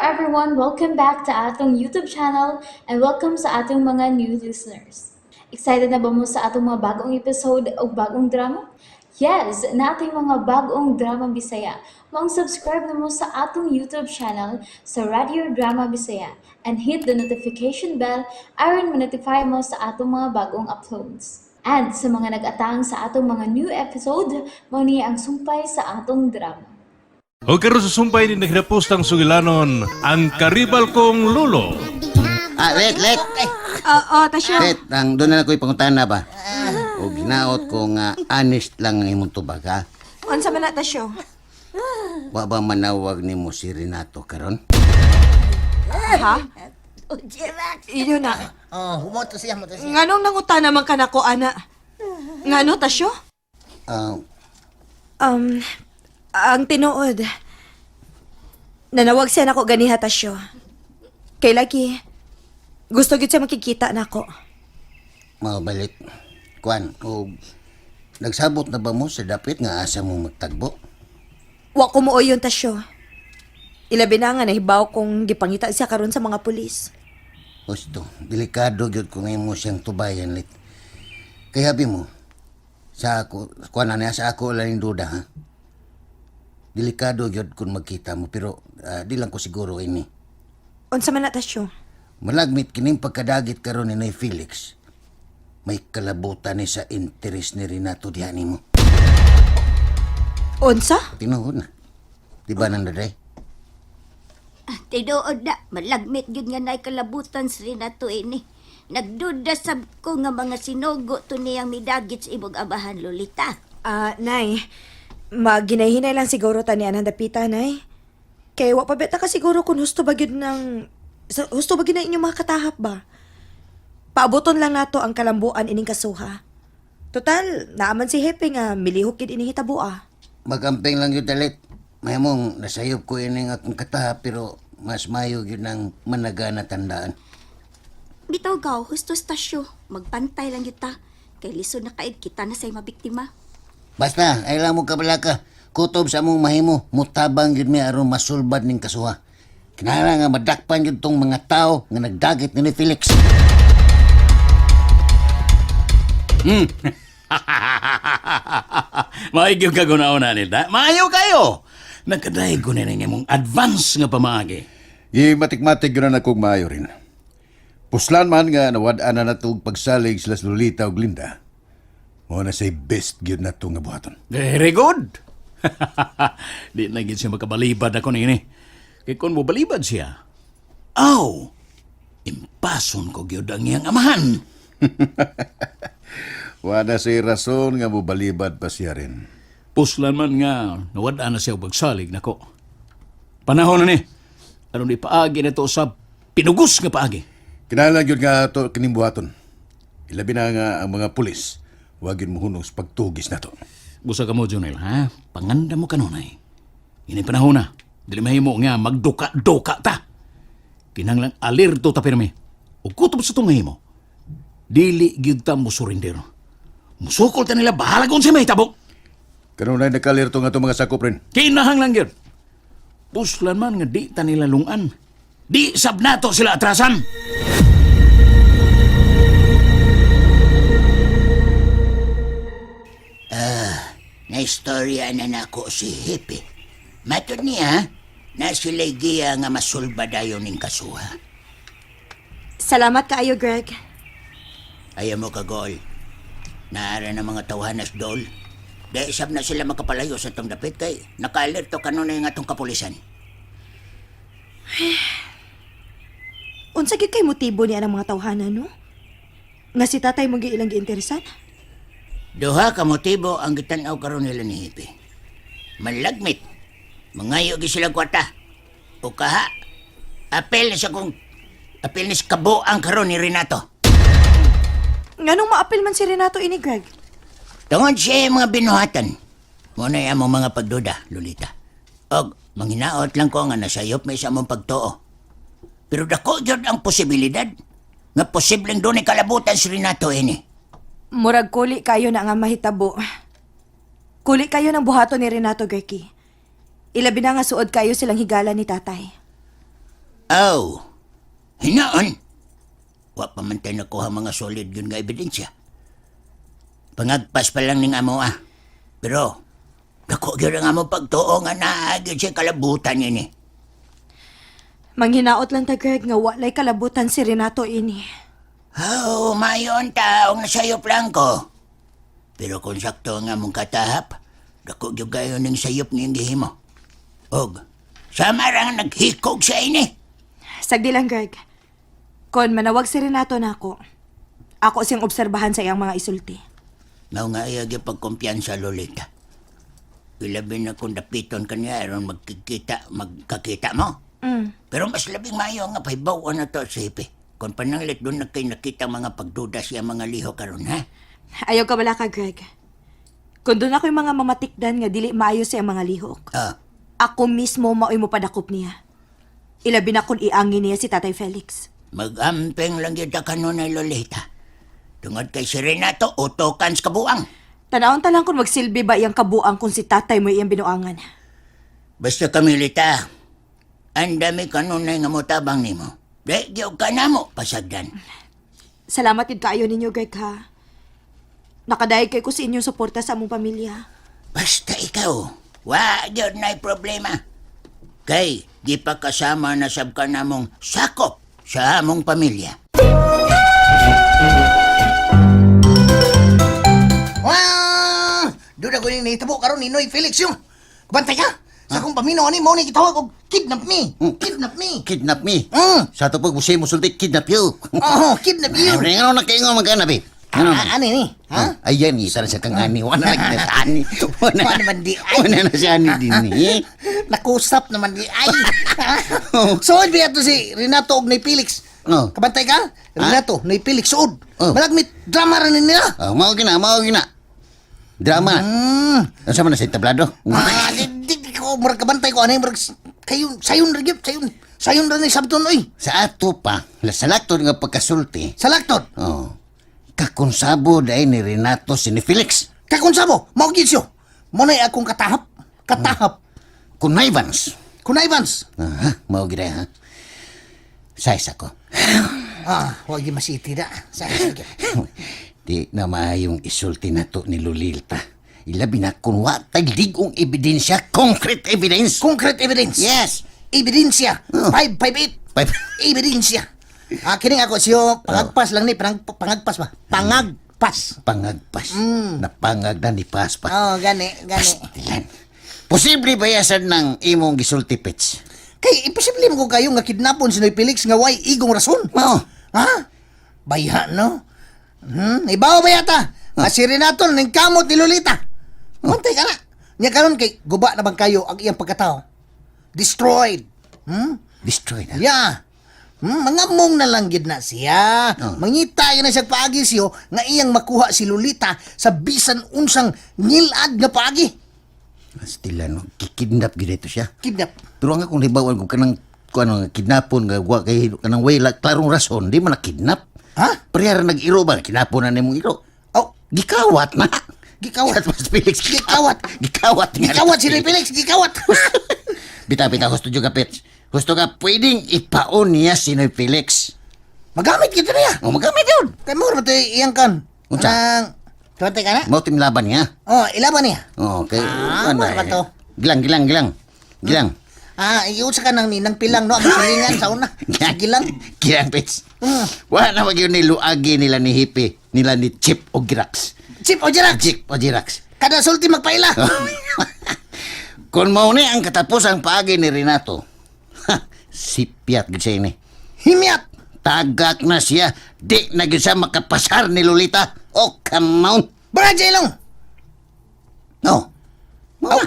everyone, welcome back to atong YouTube channel and welcome sa atong mga new listeners. Excited na ba mo sa atong mga bagong episode o bagong drama? Yes, na ating mga bagong drama Bisaya. Mag-subscribe na mo sa atong YouTube channel sa Radio Drama Bisaya and hit the notification bell aron ma-notify mo sa atong mga bagong uploads. And sa mga nag-atang sa atong mga new episode, mo niya ang sumpay sa atong drama. O karon sa sumpay ni naghapos ang sugilanon ang karibal kong lulo. Let. Tasyo. Let, doon na ako'y panguntahan na ba? O ginaot ko nga honest lang ang imong tubag, ha? Unsa man na, Tasyo? Wa ba manawag ni mo si Renato karon? Ha? Iyo na. Humoto siya. Nganong nanguta naman ka nako, ana? Ngano, Tasyo? Ang tinuod. Nanawag siya nako ganiha, Tasyo. Kay lagi, gusto gyud siya makikita nako. Mabalit. Kwan, o nagsabot na ba mo sa dapit nga asa mo magtagbo? Wa ko mo yon, Tasyo. Ilabi na nga nahibaw kong gipangita siya karon sa mga pulis. Gusto, delikado gyud ko ngayon mo siyang tubayan, Lit. Kaya habi mo, sa ako, kwan na niya, sa ako lang duda, ha? Delikado gyud kung magkita mo, pero di lang ko siguro ini. Unsa man na, Tasyo? Malagmit kining pagkadagit karon ni Nay Felix. May kalabutan ni sa interes ni Renato dihani mo. Unsa? Tinuod na. Di ba nang daday? Tinuod na, malagmit yun nga na'y kalabutan sa Renato ini. Nagduda sab ko nga mga sinugo to niyang midagit sa ibog abahan, Lolita. Nay, maginahinay lang siguro tani anang dapita, Nay. Kay wa pa beta ka siguro kung husto ba gyud husto ba gyud na inyong mga katahap ba? Paaboton lang nato ang kalambuan ining kasuha. Total, naaman si Hepe nga milihok gid ining hitabua. Magamping lang yun talit. May mong nasayop ko ining akong kataha pero mas mayo yun ang managa na tandaan. Bitaw gaw, husto Tasyo. Magpantay lang yuta. Kay lisod na kaid kita na say mabiktima. Basta, ay lang mo kabala ka. Kutob sa mong mahimo, mutabang yun may aron masulbad ning kasuha. Kinala nga madakpan yun tong mga tao nga nagdagit ni Felix. Maigyo ka gunauna nila. Maayaw kayo. Nagkadaig ko na mong advance nga pamaagi. Matik-matik yun na kong maayo rin. Puslan man nga nawadaan na natong pagsalig sila sa Lolita o Glinda. Mo na say best yun na nga buhaton. Very good. Di na gid siya makabalibad ako nini. Kaya kung mo balibad siya, impason ko gyud ang iyang amahan. Wala say rason nga mubalibad pa siya rin. Puslan man nga, nawadaan na siya pagsalig nako. Panahon na ni. Anong di paagi na to sa pinugos nga paagi. Kinahanglan yun nga to kinimbuhaton. Ilabi na nga ang mga pulis. Huwag yun muhunong sa pagtugis na to. Busa ka mo, Junel, ha? Panganda mo kanunay. Inay panahon na. Dili mahimo nga magduka-duka ta. Kinahanglan alerto ta pirmi. O kutob sa tungay mo. Dili gyud ta mo surrender. Musukol ta nila bahala kung si may tabok. Kanunay nakalerto nga to mga sakop rin. Kinahanglan gyud. Puslan man nga di ta nila lungan. Di sab nato sila atrasan. Naistorya na nako si Hepe. Matod niya, na sila'y giya nga masulba dayon ning kasuha. Salamat kaayo, Greg. Ayaw mo ka, Gol. Naara na mga tawanas, Dol. Dahil isab na sila makapalayo sa tong dapit kay naka-alerto kanunay nga tong kapulisan. Unsa gyud kay motibo niya ng mga tawhanan, no? Nga si tatay mo ilang giinteresan? Duha ka motibo ang gitanaw karon nila ni Hepe. Malagmit. Mangayo gi sila kwarta. O kaha, apel ni sa kabo ang karon ni Renato. Nganong maapil man si Renato ini, Greg? Tungod siya mga binuhatan. Muna yung among mga pagduda, Lolita. Og, manghinaot lang ko nga nasayop may isa mong pagtuo. Pero dako yun ang posibilidad nga posibleng doon kalabutan si Renato ini. Murag kuli kayo na nga mahitabo. Kuli kayo ng buhaton ni Renato, Gerky. Ilabi na nga suod kayo silang higala ni tatay. Oh, hinaon. Wa pa man tayo nakuha mga solid yun nga ebidensya. Pangagpas pa lang ning amo Pero, dako gyud ang amo pagtuo nga naagid siya kalabutan yun Manghinaot lang ta, Greg, nga walay kalabutan si Renato ini. Oh, mayon taong nasayop lang ko. Pero kung sakto nga mong katahap, dako gyud kayo ning sayop ngayong gihimo. Og, sama ra nga naghikog sa ini. Sagdi lang, Greg. Kon manawag si Renato na ako siyang obserbahan sa iyang mga isulti. Mao nga iya gyud pagkumpiyansa, Lolita. Ilabi na kung dapiton kanya aron magkakita mo. Pero mas labing mayo nga pahibawan na to sa hipi. Kung pananglit doon na kayo nakita mga pagduda siya mga liho karon ha? Ayaw ka bala ka, Greg. Kung doon ako yung mga mamatikdan nga dili maayo siya mga lihok. Ako mismo maoy mo padakop niya. Ilabi na kung iangin niya si Tatay Felix. Magamping lang yun ka kanunay, Lolita. Tungod kay si Renato, utokan sa kabuang. Tanawon ta lang kung magsilbi ba iyang kabuang kung si Tatay mo iyang binuangan. Basta kami, Lita. Ang dami kanunay nga motabang nimo. Dahil ka na mo, pasagdan. Salamat yun kaayo ninyo, Greg, ha? Nakadayag kay ko sa inyong suporta sa among pamilya. Basta ikaw, wa yun na'y problema. Kay, di pa kasama na sab ka namong sakop sa among pamilya. Wow! Doon ako yung nahitabo karon ni Noy Felix yung. Bantay ka! Sa akong paminaw ni mo ni kitawag og kidnap me! Kidnap me! Kidnap me. Mm. Sa ito pag usay mo sulti, kidnap you. Oh, kidnap you! Ano na kayo nga magkana, babe? Ano ni? Ha? Ayan, isa na siya kang ani. Wala na kinatani. Wala naman di ay. Wala na siya ani din eh. Nakusap naman di ay. Suod biya to si Renato og Noy Felix. Oh. Kabantay ka? Renato, Noy Felix, suod. Oh. Malagmit drama rin nila. Mau gina. Drama. Ano sa man na sa tablado? Di ko murag kabantay ko ano murag kayo sayon ra gyud sayon ra ni sabton oy. Sa ato pa, sa lakto nga pagkasulti. Sa laktot. Oh. Kakonsabo dahil ni Renato si ni Felix. Kakunsa mo, mao gyud siyo. Mo na akong katahap. Kunaivans. Kunaivans. Mau gina ha. Sais ako. Wag gyud masiti da. Sa Di na maayong isulti na to ni Lolita. Ilabi na kung watay ligong ebidensya, concrete evidence. Concrete evidence. Yes. Ebidensya. 558. Ebidensya. Kining ako siyo pangagpas lang ni pangagpas ba? Pangagpas. Pangagpas. Napangag na ni Paspa. Gani. Pastilan. Posible ba yasan ng imong gisulti, Pets? Kay imposible mo ko kayo nga kidnapon si Noy Felix nga way igong rason. Oo. Ha? Baya no? Ibaw ba yata? Si Renato ning kamot ni Lolita. Mantay ka na. Nya karon kay guba na bang kayo ang iyang pagkatao? Destroyed. Destroy na. Yeah. Mangamong na lang gid na siya. Mangita yun na siya paagi siyo nga iyang makuha si Lolita sa bisan unsang ngilad nga paagi. Pastilan, no? Kikidnap gid ito siya. Kidnap. Pero nga kung libawan ko kanang kidnapon nga wa kay kanang way klarong rason, di man na kidnap. Ha? Parehara nag-iro ba? Kinapon na nimong iro. Oh, Gikawat na. gikawat. Mas Felix, Gikawat. Gikawat nga. Gikawat si Noy Felix, gikawat. Bita, gusto juga, Pets. Gusto ka, pwedeng ipaon niya si Noy Felix. Magamit kita niya. O, magamit yun. Kay mo naman ito iyang kan. Unsa? Kabantay ka na? Mau tim laban niya. Ilaban niya. O, kay... Ano ba to? Gilang. Iusa ka nang ninang pilang, no? Ang silingan sa una. Sige lang. Gilang, Pets. Wala na yun niluagi nila ni Hippie, nila ni Chip o Girax. Chip o Jirax. Chip o Girax. Kada sulti magpaila. Kung mauni ang katapusang paagi ni Renato, sipiat gid siya ini. Himyat. Tagak na siya. Di na gid siya makapasar ni Lolita. Oh, come on. Brad Jailong. No. Oh,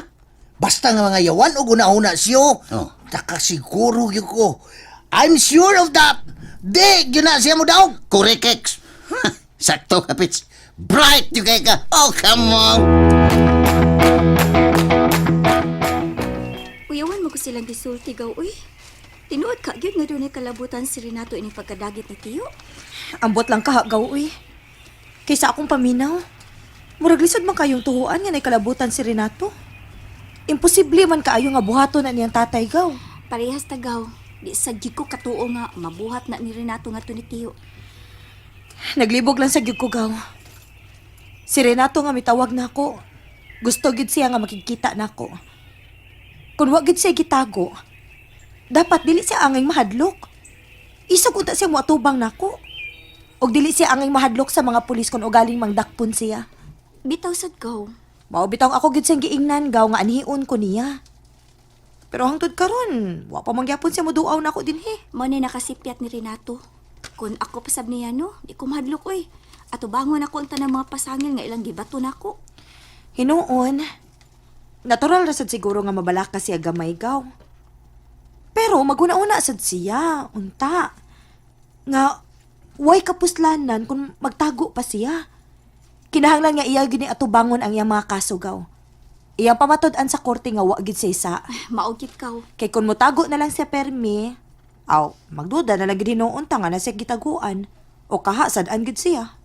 basta nga mga yawan o gunahuna siyo. Oh. Nakasiguro yun ko. I'm sure of that. Di, yun na siya mo daw. Kurekex. Sakto ka, Pits. Bright yung kaya ka. Oh, come on. Uyawan mo ko silang gisulti gaw, uy. Tinuod ka, gyud nga doon kalabutan si Renato ini pagkadagit ni Tiyo. Ambot lang kahagaw, uy. Kaysa akong paminaw. Murag lisod man kayong tuhuan nga kalabutan si Renato. Imposible man kaayo nga buhaton na niyang tatay gaw. Parehas tagaw. Di sa gyud ko katuo nga mabuhat na ni Renato nga to ni Tiyo. Naglibog lang sa gyud ko gaw. Si Renato nga mitawag na ako. Gusto gid siya nga makikita nako. Kung wa gid siya gitago, dapat dili siya angay mahadlok. Isog unta siya moatubang nako. Og dili siya angay mahadlok sa mga pulis kung ugaling mangdakpon siya. Bitaw sad gaw. Mao bitaw ako gid siyang giingnan gaw nga anhiun ko niya. Pero hangtod karon, wa pa mangyapon siya moduaw nako dinhi. Mo ni nakasipyat ni Renato. Kung ako pasab niya no, di ko mahadlok oy. Ato bangon ako ang tanang mga pasangil nga ilang gibato nako. Hinuon, natural ra sad siguro nga mabalaka siya gamay gaw. Pero maguna-una sad siya, unta. Nga, way kapuslanan kung magtago pa siya. Kinahanglan nga iya gini atubangon ang iyang mga kaso gaw. Iyang pamatod-an sa korte nga wa gid siya isa. Maugit kaw. Kay kung mutago na lang siya permi, magduda na lang gid hinuon ta nga na siya gitaguan. O kaha sad-an gid siya.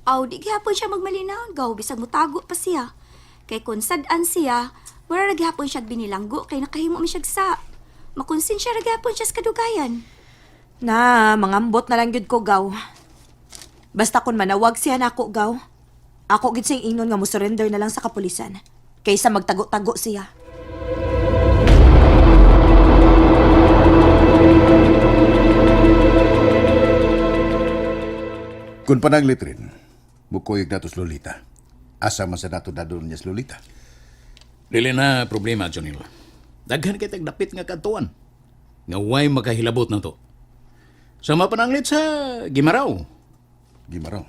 Aw, di gihapon siya magmalinaw gaw bisag mutago pa siya. Kay kung sad-an siya, wala ra gihapon siya binilanggo kay nakahimo mi siya sa. Makonsensya ra gihapon siya sa kadugayan. Na, mangambot na lang gid ko gaw. Basta kun manawag siya nako gaw, ako gid siyang ingnon nga mo surrender na lang sa kapulisan kaysa magtago-tago siya. Kung pananglit rin, bukuyog na to sa Lolita. Asa man sa nato dadon niya sa Lolita. Dili na problema, Jonil. Daghan kitag dapit nga kantuan. Nga way makahilabot na to. Sama pananglit sa Gimaraw. Gimaraw.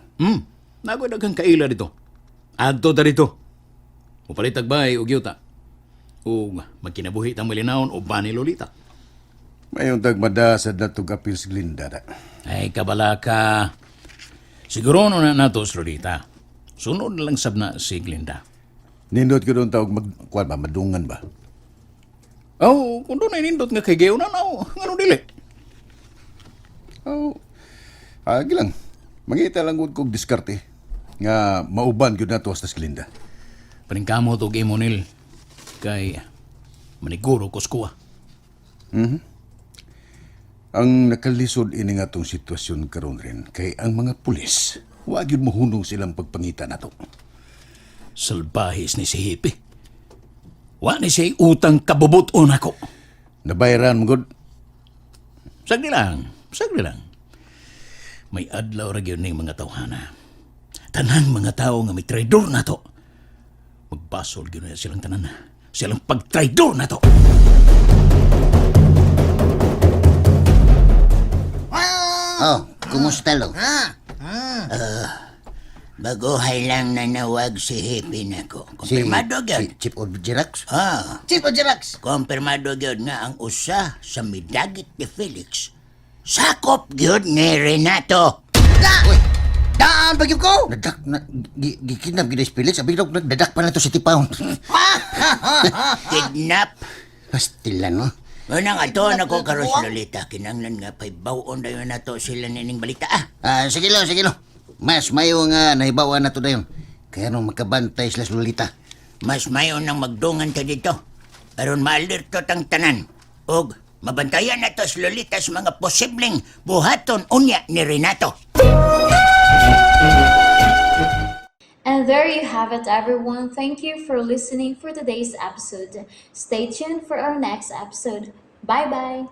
Nagoy daghang kaila dito. Adto ta dito. Mupalit tagbay og yuta. O magkinabuhi tang malinawon o bani Lolita. Mayong tagmada sa datog apil sa Glinda na. Ay, kabala ka. Siguro na nato sa Lolita. Sunod na lang sab na si Glinda. Nindot ko doon tawag madungan ba? Oh, kung doon ay nindot nga kay Geo na, ngano dili? Gilang. Mangita lang gud kog diskarte. Nga mauban gyud nato sa Glinda. Paningkamo to kay Monil. Kay maniguro ko skuha. Ang nakalisod ini nga tong sitwasyon karon rin kay ang mga pulis wa gyud mohunong silang pagpangita nato. Salbahis ni si Hippie. Wa ni siya utang kabubuton ako. Nabayaran mo gud. Sagdi lang. May adlaw ra gyud ning mga tawhana. Tanang mga tao nga may traidor na to. Magbasol gyud na silang tanan. Silang pagtraidor na to. Oh, kumusta lo? Baguhay lang na nawag si Hippie nako. Kumpirmado gyud. Chief of Jirax? Chief of Jirax. Kumpirmado gyud nga ang usa sa midagit ni Felix. Sakop gyud ni Renato. Daan bagyo ko! Nadak na gikinap gyud si Felix, abi daw nagdadak pa na to si Tipaon. Kidnap. Pastila no. Una nga to nako karon si Lolita, kinanglan nga paibawon dayon nato sila nining balita. Sige lo. Mas mayo nga nahibawa na to dayon. Kaya nung makabantay sila sa Lolita. Mas mayo nang magdungan ka dito. Aron maalirto tang tanan. Og mabantayan na to sa Lolita sa mga posibleng buhaton unya ni Renato. And there you have it, everyone. Thank you for listening for today's episode. Stay tuned for our next episode. Bye bye.